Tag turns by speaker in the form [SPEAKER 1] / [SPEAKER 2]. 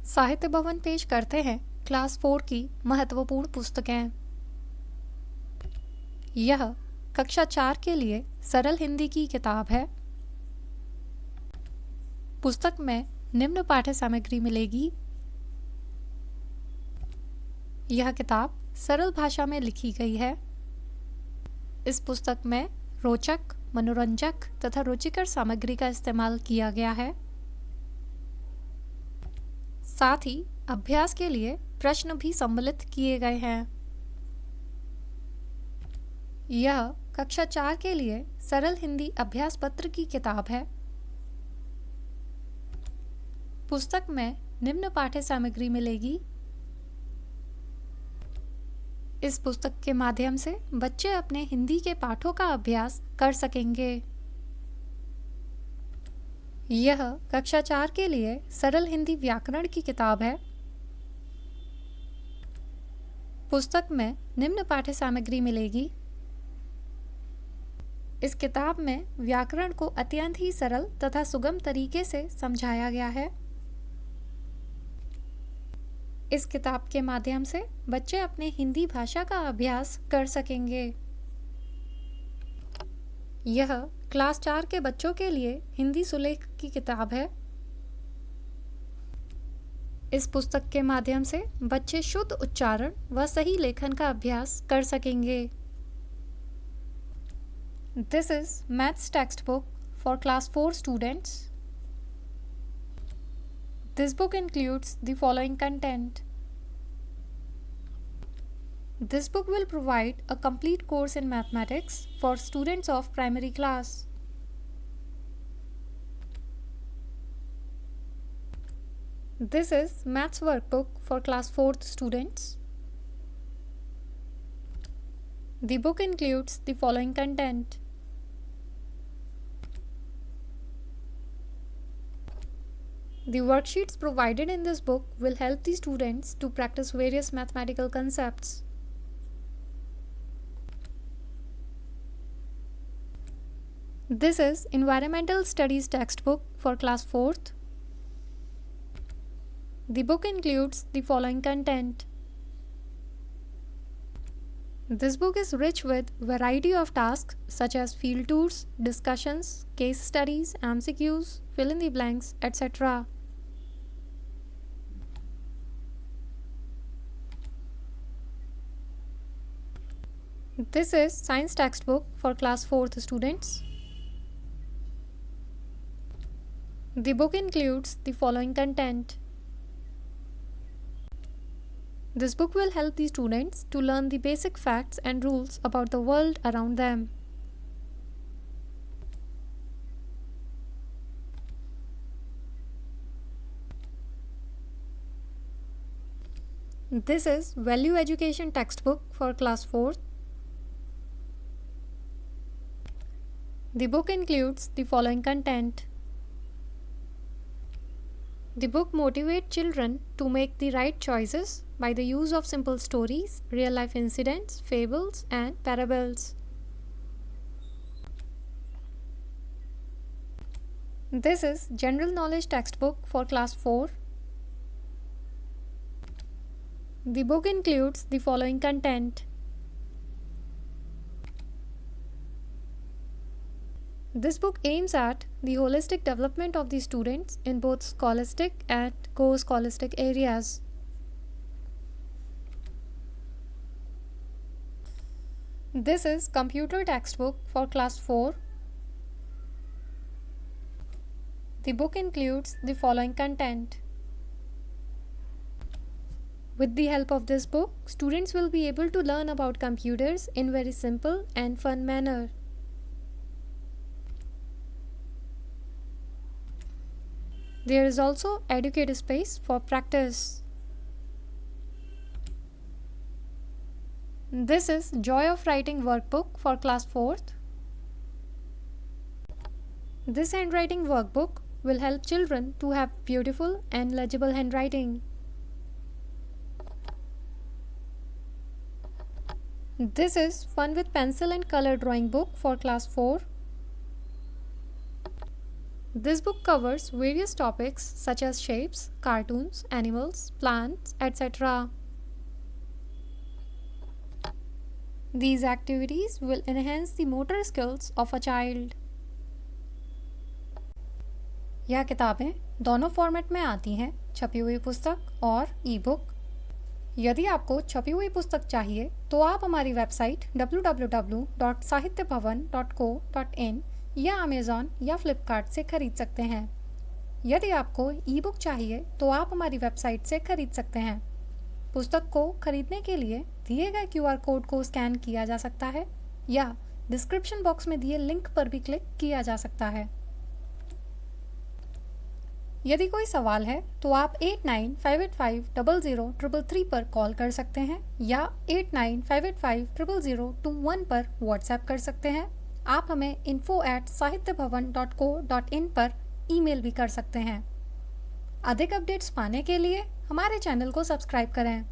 [SPEAKER 1] साहित्य भवन पेश करते हैं क्लास 4 की महत्वपूर्ण पुस्तकें। यह कक्षा 4 के लिए सरल हिंदी की किताब है। पुस्तक में निम्न पाठ्य सामग्री मिलेगी। यह किताब सरल भाषा में लिखी गई है। इस पुस्तक में रोचक, मनोरंजक तथा रुचिकर सामग्री का इस्तेमाल किया गया है। साथ ही अभ्यास के लिए प्रश्न भी सम्मिलित किए गए हैं। यह कक्षा 4 के लिए सरल हिंदी अभ्यास पत्र की किताब है। पुस्तक में निम्न पाठ्य सामग्री मिलेगी। इस पुस्तक के माध्यम से बच्चे अपने हिंदी के पाठों का अभ्यास कर सकेंगे। यह कक्षा 4 के लिए सरल हिंदी व्याकरण की किताब है। पुस्तक में निम्न पाठ्य सामग्री मिलेगी। इस किताब में व्याकरण को अत्यंत ही सरल तथा सुगम तरीके से समझाया गया है। इस किताब के माध्यम से बच्चे अपने हिंदी भाषा का अभ्यास कर सकेंगे। यह क्लास 4 के बच्चों के लिए हिंदी सुलेख की किताब है। इस पुस्तक के माध्यम से बच्चे शुद्ध उच्चारण व सही लेखन का अभ्यास कर सकेंगे। This is Maths textbook for class 4 students. This book includes the following content. This book will provide a complete course in mathematics for students of primary class. This is Maths workbook for class 4th students. The book includes the following content. The worksheets provided in this book will help the students to practice various mathematical concepts. This is Environmental Studies textbook for class 4th. The book includes the following content. This book is rich with variety of tasks such as field tours, discussions, case studies, MCQs, fill in the blanks, etc. This is Science textbook for class 4th students. The book includes the following content. This book will help the students to learn the basic facts and rules about the world around them. This is Value Education textbook for class 4th. The book includes the following content. The book motivates children to make the right choices by the use of simple stories, real-life incidents, fables, and parables. This is General Knowledge textbook for class 4. The book includes the following content. This book aims at the holistic development of the students in both scholastic and co-scholastic areas. This is Computer textbook for class 4. The book includes the following content. With the help of this book, students will be able to learn about computers in very simple and fun manner. There is also educative space for practice. This is Joy of Writing workbook for class 4th. This handwriting workbook will help children to have beautiful and legible handwriting. This is Fun with Pencil and Color drawing book for class 4. This book covers various topics such as shapes, cartoons, animals, plants, etc. These activities will enhance the motor skills of a child. यह किताबें दोनों format में आती हैं, छपी हुई पुस्तक और ई बुक। यदि आपको छपी हुई पुस्तक चाहिए तो आप हमारी वेबसाइट www.sahityaBhavan.co.in या अमेज़ॉन या फ्लिपकार्ट से खरीद सकते हैं। यदि आपको ई बुक चाहिए तो आप हमारी वेबसाइट से खरीद सकते हैं। पुस्तक को खरीदने के लिए दिए गए QR कोड को स्कैन किया जा सकता है या डिस्क्रिप्शन बॉक्स में दिए लिंक पर भी क्लिक किया जा सकता है। यदि कोई सवाल है तो आप 8958500333 पर कॉल कर सकते हैं या 8958500021 पर व्हाट्सएप कर सकते हैं। आप हमें info@sahityabhavan.co.in पर ईमेल भी कर सकते हैं। अधिक अपडेट्स पाने के लिए हमारे चैनल को सब्सक्राइब करें।